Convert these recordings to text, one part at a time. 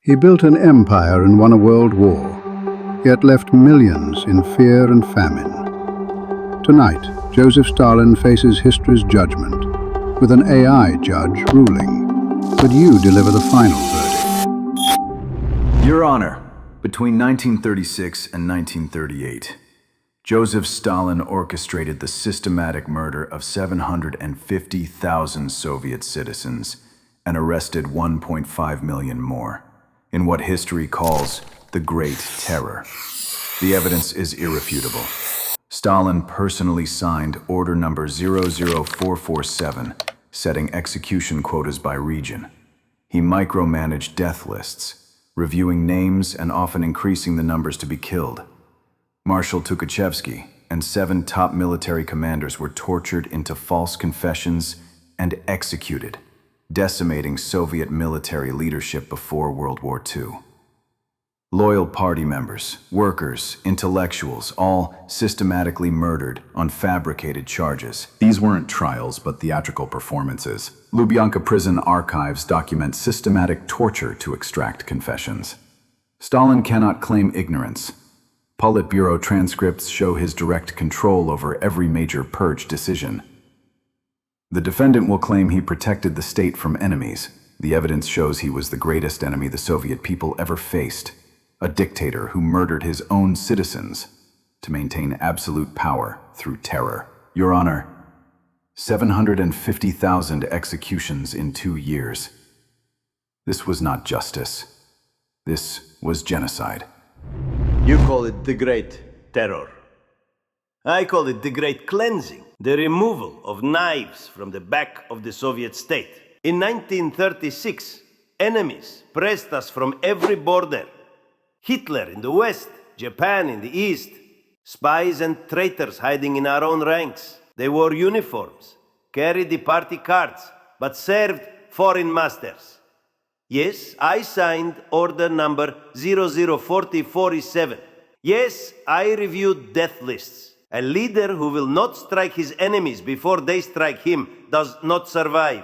He built an empire and won a world war, yet left millions in fear and famine. Tonight, Joseph Stalin faces history's judgment, with an AI judge ruling. But you deliver the final verdict. Your Honor, between 1936 and 1938, Joseph Stalin orchestrated the systematic murder of 750,000 Soviet citizens and arrested 1.5 million more, in what history calls the Great Terror. The evidence is irrefutable. Stalin personally signed Order Number 00447, setting execution quotas by region. He micromanaged death lists, reviewing names and often increasing the numbers to be killed. Marshal Tukhachevsky and 7 top military commanders were tortured into false confessions and executed, decimating Soviet military leadership before World War II. Loyal party members, workers, intellectuals, all systematically murdered on fabricated charges. These weren't trials, but theatrical performances. Lubyanka prison archives document systematic torture to extract confessions. Stalin cannot claim ignorance. Politburo transcripts show his direct control over every major purge decision. The defendant will claim he protected the state from enemies. The evidence shows he was the greatest enemy the Soviet people ever faced, a dictator who murdered his own citizens to maintain absolute power through terror. Your Honor, 750,000 executions in 2 years. This was not justice. This was genocide. You call it the Great Terror. I call it the Great Cleansing, the removal of knives from the back of the Soviet state. In 1936, enemies pressed us from every border. Hitler in the west, Japan in the east, spies and traitors hiding in our own ranks. They wore uniforms, carried the party cards, but served foreign masters. Yes, I signed Order Number 004047. Yes, I reviewed death lists. A leader who will not strike his enemies before they strike him does not survive.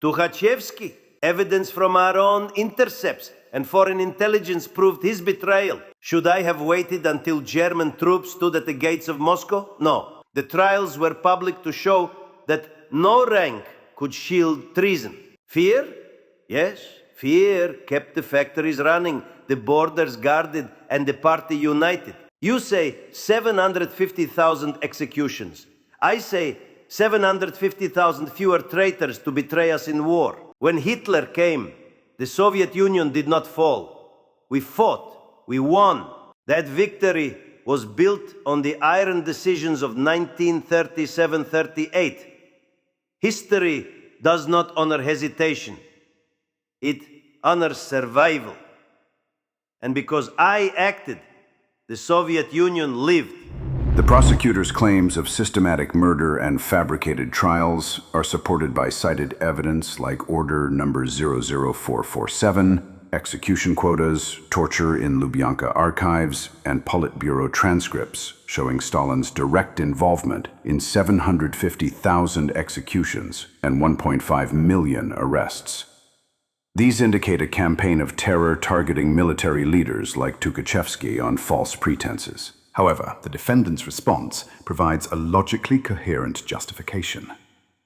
Tukhachevsky, evidence from our own intercepts and foreign intelligence proved his betrayal. Should I have waited until German troops stood at the gates of Moscow? No. The trials were public to show that no rank could shield treason. Fear? Yes. Fear kept the factories running, the borders guarded, and the party united. You say 750,000 executions. I say 750,000 fewer traitors to betray us in war. When Hitler came, the Soviet Union did not fall. We fought. We won. That victory was built on the iron decisions of 1937-38. History does not honor hesitation. It honors survival. And because I acted, the Soviet Union lived. The prosecutor's claims of systematic murder and fabricated trials are supported by cited evidence like Order Number 00447, execution quotas, torture in Lubyanka archives, and Politburo transcripts showing Stalin's direct involvement in 750,000 executions and 1.5 million arrests. These indicate a campaign of terror targeting military leaders like Tukhachevsky on false pretenses. However, the defendant's response provides a logically coherent justification.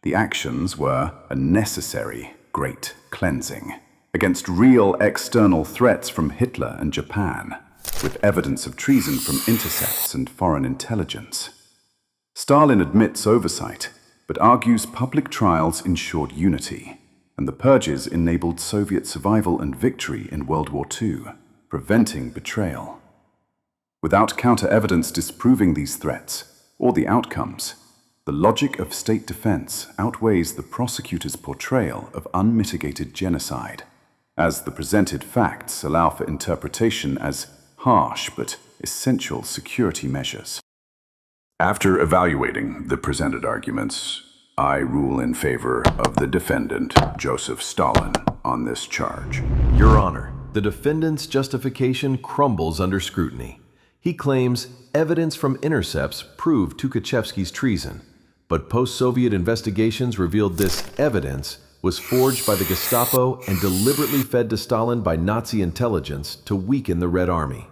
The actions were a necessary great cleansing against real external threats from Hitler and Japan, with evidence of treason from intercepts and foreign intelligence. Stalin admits oversight, but argues public trials ensured unity, and the purges enabled Soviet survival and victory in World War II, preventing betrayal. Without counter-evidence disproving these threats, or the outcomes, the logic of state defense outweighs the prosecutor's portrayal of unmitigated genocide, as the presented facts allow for interpretation as harsh but essential security measures. After evaluating the presented arguments, I rule in favor of the defendant, Joseph Stalin, on this charge. Your Honor, the defendant's justification crumbles under scrutiny. He claims evidence from intercepts proved Tukhachevsky's treason, but post-Soviet investigations revealed this evidence was forged by the Gestapo and deliberately fed to Stalin by Nazi intelligence to weaken the Red Army.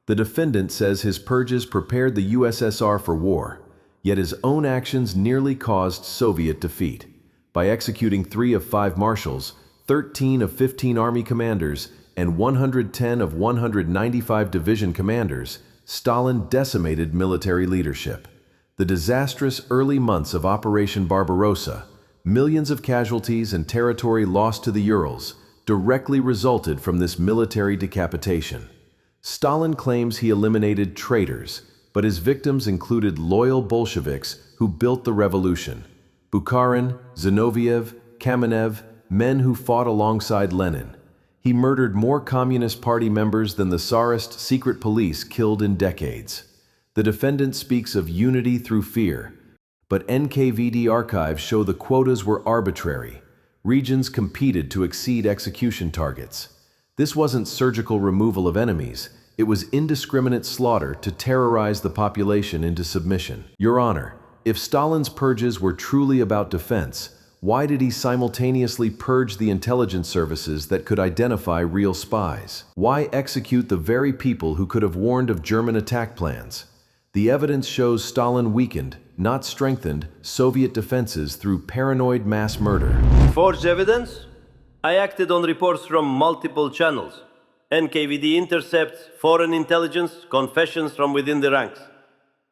The defendant says his purges prepared the USSR for war, yet his own actions nearly caused Soviet defeat. By executing 3 of 5 marshals, 13 of 15 army commanders, and 110 of 195 division commanders, Stalin decimated military leadership. The disastrous early months of Operation Barbarossa, millions of casualties and territory lost to the Urals, directly resulted from this military decapitation. Stalin claims he eliminated traitors, but his victims included loyal Bolsheviks who built the revolution. Bukharin, Zinoviev, Kamenev, men who fought alongside Lenin. He murdered more Communist Party members than the Tsarist secret police killed in decades. The defendant speaks of unity through fear, but NKVD archives show the quotas were arbitrary. Regions competed to exceed execution targets. This wasn't surgical removal of enemies, it was indiscriminate slaughter to terrorize the population into submission. Your Honor, if Stalin's purges were truly about defense, why did he simultaneously purge the intelligence services that could identify real spies? Why execute the very people who could have warned of German attack plans? The evidence shows Stalin weakened, not strengthened, Soviet defenses through paranoid mass murder. Forged evidence? I acted on reports from multiple channels. NKVD intercepts, foreign intelligence, confessions from within the ranks.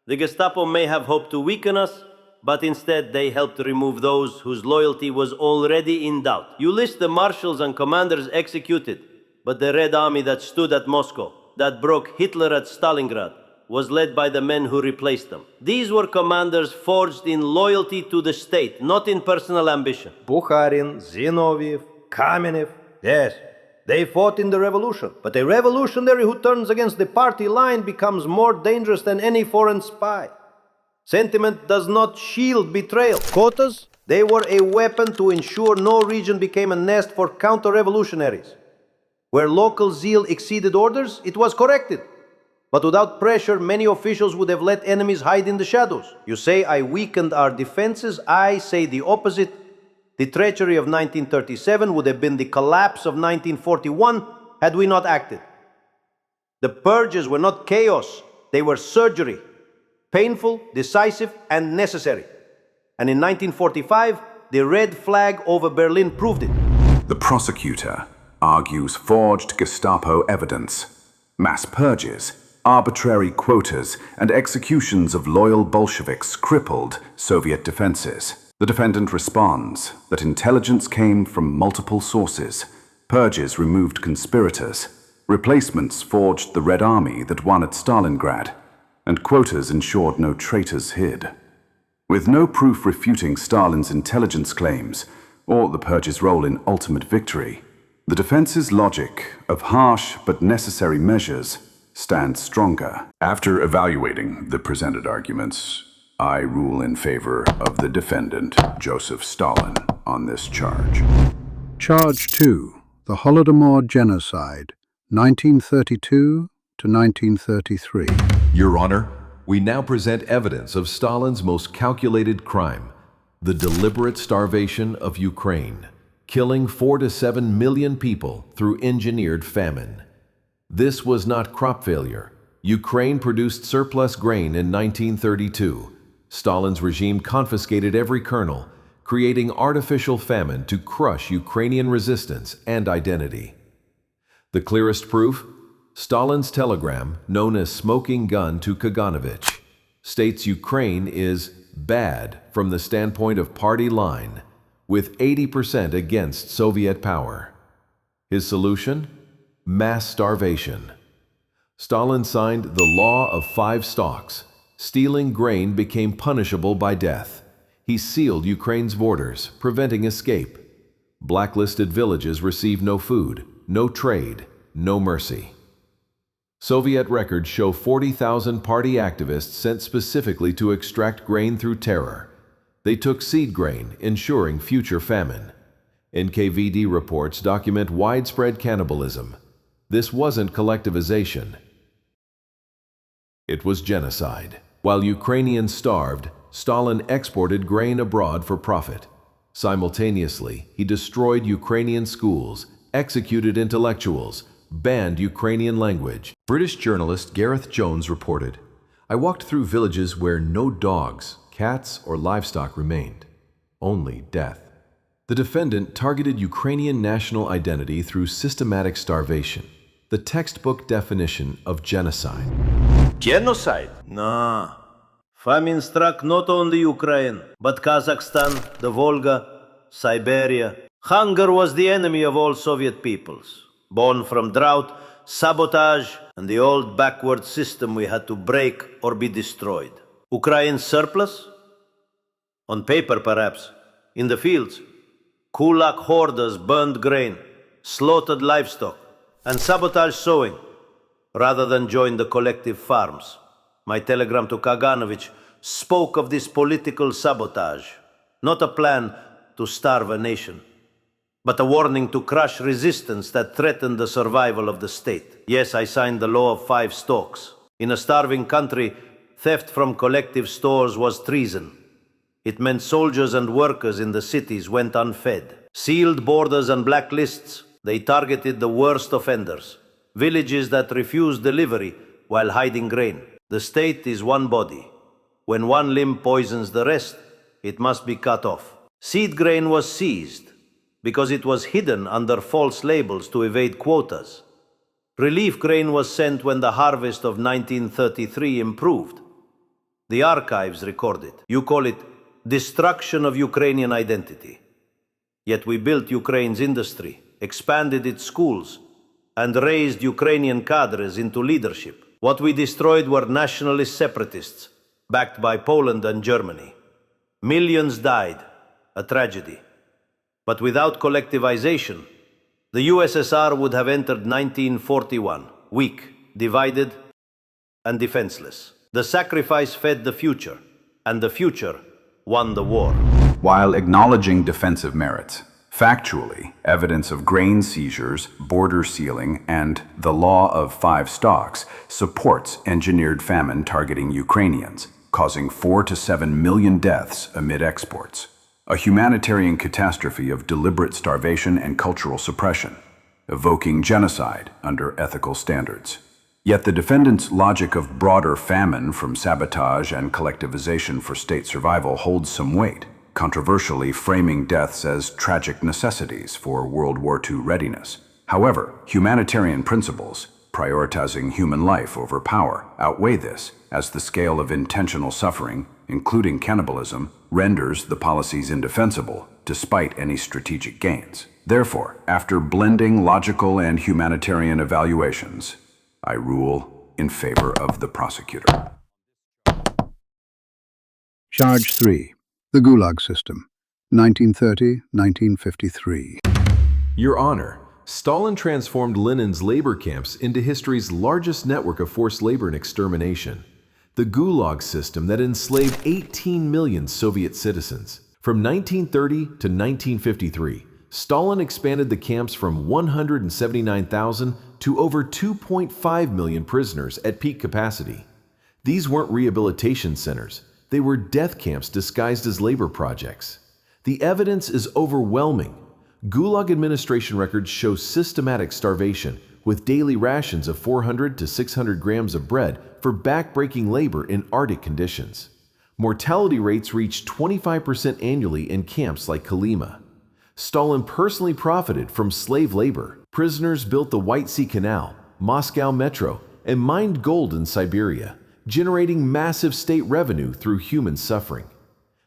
The Gestapo may have hoped to weaken us, but instead they helped remove those whose loyalty was already in doubt. You list the marshals and commanders executed, but the Red Army that stood at Moscow, that broke Hitler at Stalingrad, was led by the men who replaced them. These were commanders forged in loyalty to the state, not in personal ambition. Bukharin, Zinoviev, Kamenev, yes, they fought in the revolution. But a revolutionary who turns against the party line becomes more dangerous than any foreign spy. Sentiment does not shield betrayal. Quotas, they were a weapon to ensure no region became a nest for counter-revolutionaries. Where local zeal exceeded orders, it was corrected. But without pressure, many officials would have let enemies hide in the shadows. You say I weakened our defenses, I say the opposite. The treachery of 1937 would have been the collapse of 1941 had we not acted. The purges were not chaos, they were surgery. Painful, decisive, and necessary. And in 1945, the red flag over Berlin proved it. The prosecutor argues forged Gestapo evidence, mass purges, arbitrary quotas, and executions of loyal Bolsheviks crippled Soviet defenses. The defendant responds that intelligence came from multiple sources, purges removed conspirators, replacements forged the Red Army that won at Stalingrad, and quotas ensured no traitors hid. With no proof refuting Stalin's intelligence claims or the purge's role in ultimate victory, the defense's logic of harsh but necessary measures stands stronger. After evaluating the presented arguments, I rule in favor of the defendant, Joseph Stalin, on this charge. Charge 2. The Holodomor Genocide, 1932 to 1933. Your Honor, we now present evidence of Stalin's most calculated crime, the deliberate starvation of Ukraine, killing 4 to 7 million people through engineered famine. This was not crop failure. Ukraine produced surplus grain in 1932. Stalin's regime confiscated every kernel, creating artificial famine to crush Ukrainian resistance and identity. The clearest proof? Stalin's telegram, known as Smoking Gun to Kaganovich, states Ukraine is bad from the standpoint of party line, with 80% against Soviet power. His solution? Mass starvation. Stalin signed the Law of 5 Stalks. Stealing grain became punishable by death. He sealed Ukraine's borders, preventing escape. Blacklisted villages received no food, no trade, no mercy. Soviet records show 40,000 party activists sent specifically to extract grain through terror. They took seed grain, ensuring future famine. NKVD reports document widespread cannibalism. This wasn't collectivization. It was genocide. While Ukrainians starved, Stalin exported grain abroad for profit. Simultaneously, he destroyed Ukrainian schools, executed intellectuals, banned Ukrainian language. British journalist Gareth Jones reported, "I walked through villages where no dogs, cats, or livestock remained, only death." The defendant targeted Ukrainian national identity through systematic starvation, the textbook definition of genocide. Genocide? Nah. Famine struck not only Ukraine, but Kazakhstan, the Volga, Siberia. Hunger was the enemy of all Soviet peoples, born from drought, sabotage, and the old backward system we had to break or be destroyed. Ukraine's surplus? On paper, perhaps. In the fields, Kulak hoarders burned grain, slaughtered livestock, and sabotaged sowing, rather than join the collective farms. My telegram to Kaganovich spoke of this political sabotage, not a plan to starve a nation, but a warning to crush resistance that threatened the survival of the state. Yes, I signed the law of 5 stalks. In a starving country, theft from collective stores was treason. It meant soldiers and workers in the cities went unfed. Sealed borders and blacklists, they targeted the worst offenders. Villages that refused delivery while hiding grain. The state is one body. When one limb poisons the rest, it must be cut off. Seed grain was seized because it was hidden under false labels to evade quotas. Relief grain was sent when the harvest of 1933 improved. The archives record it. You call it destruction of Ukrainian identity. Yet we built Ukraine's industry, expanded its schools, and raised Ukrainian cadres into leadership. What we destroyed were nationalist separatists, backed by Poland and Germany. Millions died, a tragedy. But without collectivization, the USSR would have entered 1941, weak, divided, and defenseless. The sacrifice fed the future, and the future won the war. While acknowledging defensive merits, factually, evidence of grain seizures, border sealing, and the law of 5 stalks supports engineered famine targeting Ukrainians, causing 4 to 7 million deaths amid exports. A humanitarian catastrophe of deliberate starvation and cultural suppression, evoking genocide under ethical standards. Yet the defendant's logic of broader famine from sabotage and collectivization for state survival holds some weight, controversially framing deaths as tragic necessities for World War II readiness. However, humanitarian principles, prioritizing human life over power, outweigh this, as the scale of intentional suffering, including cannibalism, renders the policies indefensible, despite any strategic gains. Therefore, after blending logical and humanitarian evaluations, I rule in favor of the prosecutor. Charge 3. The Gulag System, 1930-1953. Your Honor, Stalin transformed Lenin's labor camps into history's largest network of forced labor and extermination. The Gulag system that enslaved 18 million Soviet citizens. From 1930 to 1953, Stalin expanded the camps from 179,000 to over 2.5 million prisoners at peak capacity. These weren't rehabilitation centers. They were death camps disguised as labor projects. The evidence is overwhelming. Gulag administration records show systematic starvation, with daily rations of 400 to 600 grams of bread for back-breaking labor in Arctic conditions. Mortality rates reached 25% annually in camps like Kolyma. Stalin personally profited from slave labor. Prisoners built the White Sea Canal, Moscow Metro, and mined gold in Siberia, generating massive state revenue through human suffering.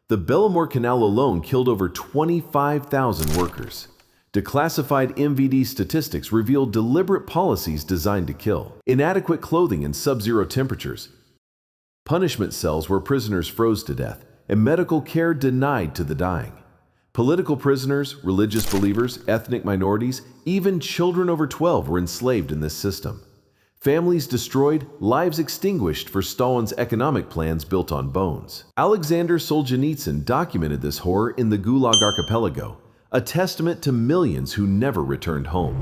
The Belomor Canal alone killed over 25,000 workers. Declassified MVD statistics revealed deliberate policies designed to kill. Inadequate clothing in sub-zero temperatures, punishment cells where prisoners froze to death, and medical care denied to the dying. Political prisoners, religious believers, ethnic minorities, even children over 12 were enslaved in this system. Families destroyed, lives extinguished for Stalin's economic plans built on bones. Alexander Solzhenitsyn documented this horror in the Gulag Archipelago, a testament to millions who never returned home.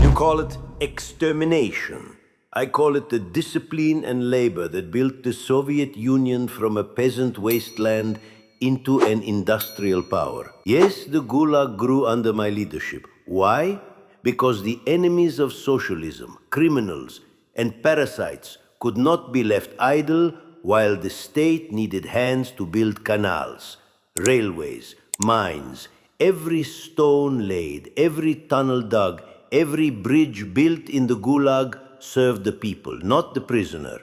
You call it extermination. I call it the discipline and labor that built the Soviet Union from a peasant wasteland into an industrial power. Yes, the Gulag grew under my leadership. Why? Because the enemies of socialism, criminals, and parasites could not be left idle while the state needed hands to build canals, railways, mines. Every stone laid, every tunnel dug, every bridge built in the Gulag served the people, not the prisoner.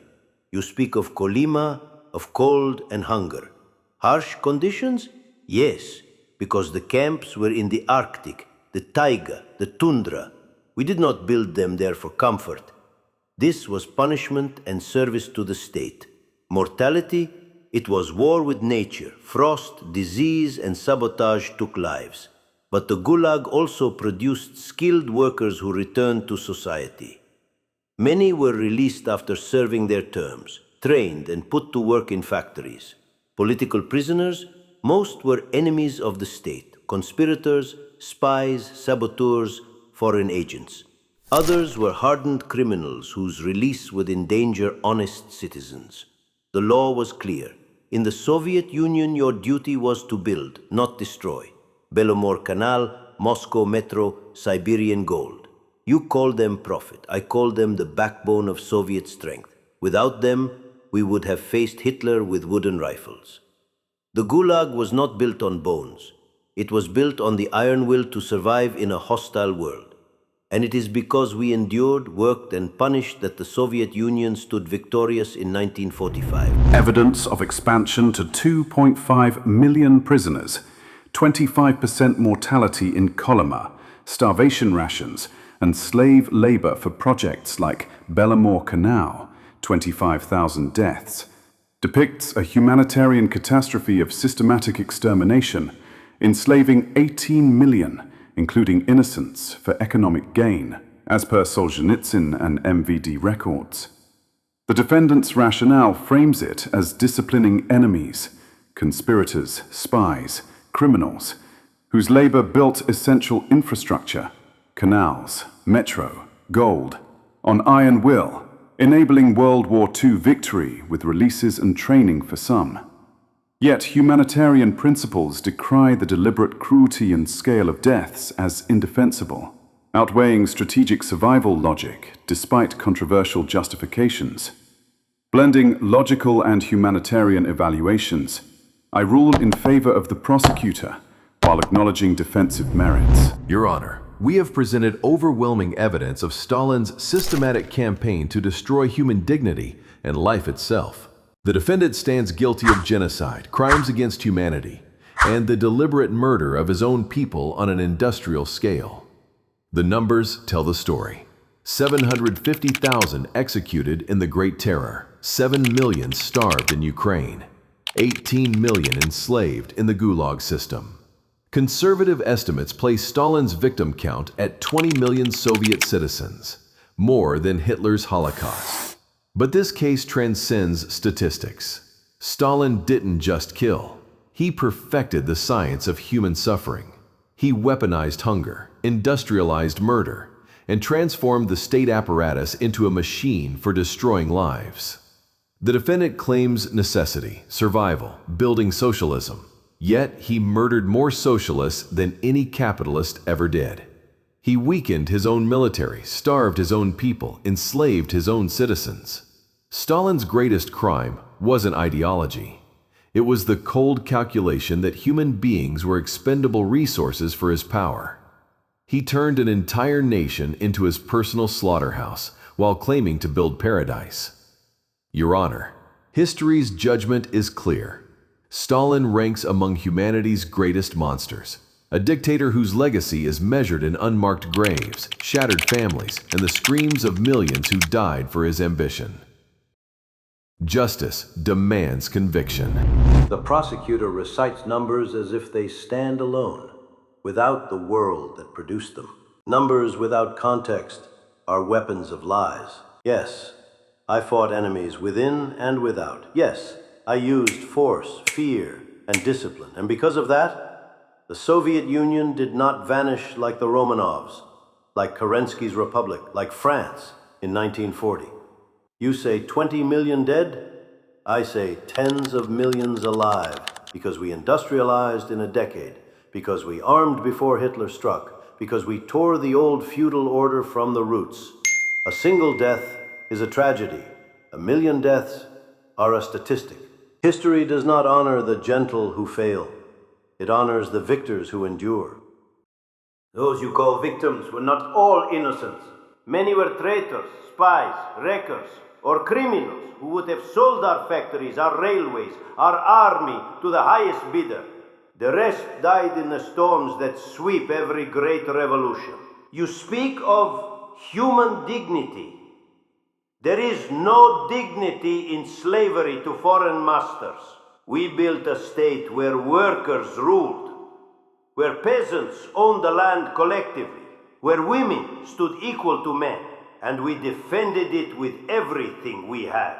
You speak of Kolyma, of cold and hunger. Harsh conditions? Yes, because the camps were in the Arctic, the taiga, the tundra. We did not build them there for comfort. This was punishment and service to the state. Mortality? It was war with nature. Frost, disease, and sabotage took lives. But the Gulag also produced skilled workers who returned to society. Many were released after serving their terms, trained and put to work in factories. Political prisoners? Most were enemies of the state, conspirators, spies, saboteurs, foreign agents. Others were hardened criminals whose release would endanger honest citizens. The law was clear. In the Soviet Union, your duty was to build, not destroy. Belomor Canal, Moscow Metro, Siberian gold. You call them profit. I call them the backbone of Soviet strength. Without them, we would have faced Hitler with wooden rifles. The Gulag was not built on bones. It was built on the iron will to survive in a hostile world. And it is because we endured, worked, and punished that the Soviet Union stood victorious in 1945. Evidence of expansion to 2.5 million prisoners, 25% mortality in Kolyma, starvation rations, and slave labor for projects like Belomor Canal, 25,000 deaths, depicts a humanitarian catastrophe of systematic extermination, enslaving 18 million, including innocents, for economic gain, as per Solzhenitsyn and MVD records. The defendant's rationale frames it as disciplining enemies, conspirators, spies, criminals, whose labor built essential infrastructure, canals, metro, gold, on iron will, enabling World War II victory with releases and training for some. Yet humanitarian principles decry the deliberate cruelty and scale of deaths as indefensible, outweighing strategic survival logic despite controversial justifications. Blending logical and humanitarian evaluations, I rule in favor of the prosecutor while acknowledging defensive merits. Your Honor, we have presented overwhelming evidence of Stalin's systematic campaign to destroy human dignity and life itself. The defendant stands guilty of genocide, crimes against humanity, and the deliberate murder of his own people on an industrial scale. The numbers tell the story. 750,000 executed in the Great Terror, 7 million starved in Ukraine, 18 million enslaved in the Gulag system. Conservative estimates place Stalin's victim count at 20 million Soviet citizens, more than Hitler's Holocaust. But this case transcends statistics. Stalin didn't just kill. He perfected the science of human suffering. He weaponized hunger, industrialized murder, and transformed the state apparatus into a machine for destroying lives. The defendant claims necessity, survival, building socialism. Yet he murdered more socialists than any capitalist ever did. He weakened his own military, starved his own people, enslaved his own citizens. Stalin's greatest crime wasn't ideology. It was the cold calculation that human beings were expendable resources for his power. He turned an entire nation into his personal slaughterhouse while claiming to build paradise. Your Honor, history's judgment is clear. Stalin ranks among humanity's greatest monsters. A dictator whose legacy is measured in unmarked graves, shattered families, and the screams of millions who died for his ambition. Justice demands conviction. The prosecutor recites numbers as if they stand alone, without the world that produced them. Numbers without context are weapons of lies. Yes, I fought enemies within and without. Yes, I used force, fear, and discipline. And because of that, the Soviet Union did not vanish like the Romanovs, like Kerensky's Republic, like France in 1940. You say 20 million dead? I say tens of millions alive, because we industrialized in a decade, because we armed before Hitler struck, because we tore the old feudal order from the roots. A single death is a tragedy. 1,000,000 deaths are a statistic. History does not honor the gentle who fail. It honors the victors who endure. Those you call victims were not all innocents. Many were traitors, spies, wreckers, or criminals who would have sold our factories, our railways, our army to the highest bidder. The rest died in the storms that sweep every great revolution. You speak of human dignity. There is no dignity in slavery to foreign masters. We built a state where workers ruled, where peasants owned the land collectively, where women stood equal to men, and we defended it with everything we had.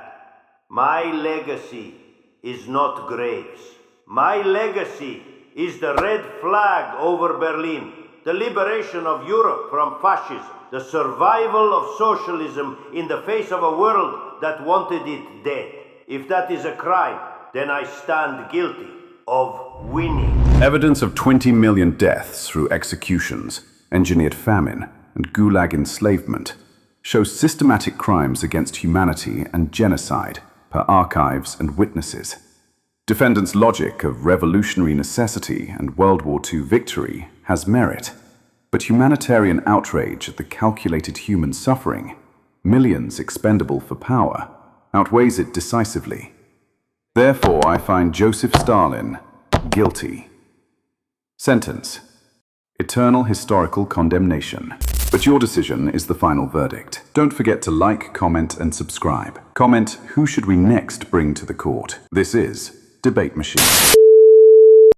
My legacy is not graves. My legacy is the red flag over Berlin, the liberation of Europe from fascism, the survival of socialism in the face of a world that wanted it dead. If that is a crime, then I stand guilty of winning. Evidence of 20 million deaths through executions, engineered famine, and Gulag enslavement shows systematic crimes against humanity and genocide per archives and witnesses. Defendants' logic of revolutionary necessity and World War II victory has merit, but humanitarian outrage at the calculated human suffering, millions expendable for power, outweighs it decisively. Therefore, I find Joseph Stalin guilty. Sentence: eternal historical condemnation. But your decision is the final verdict. Don't forget to like, comment, and subscribe. Comment, who should we next bring to the court? This is Debate Machine.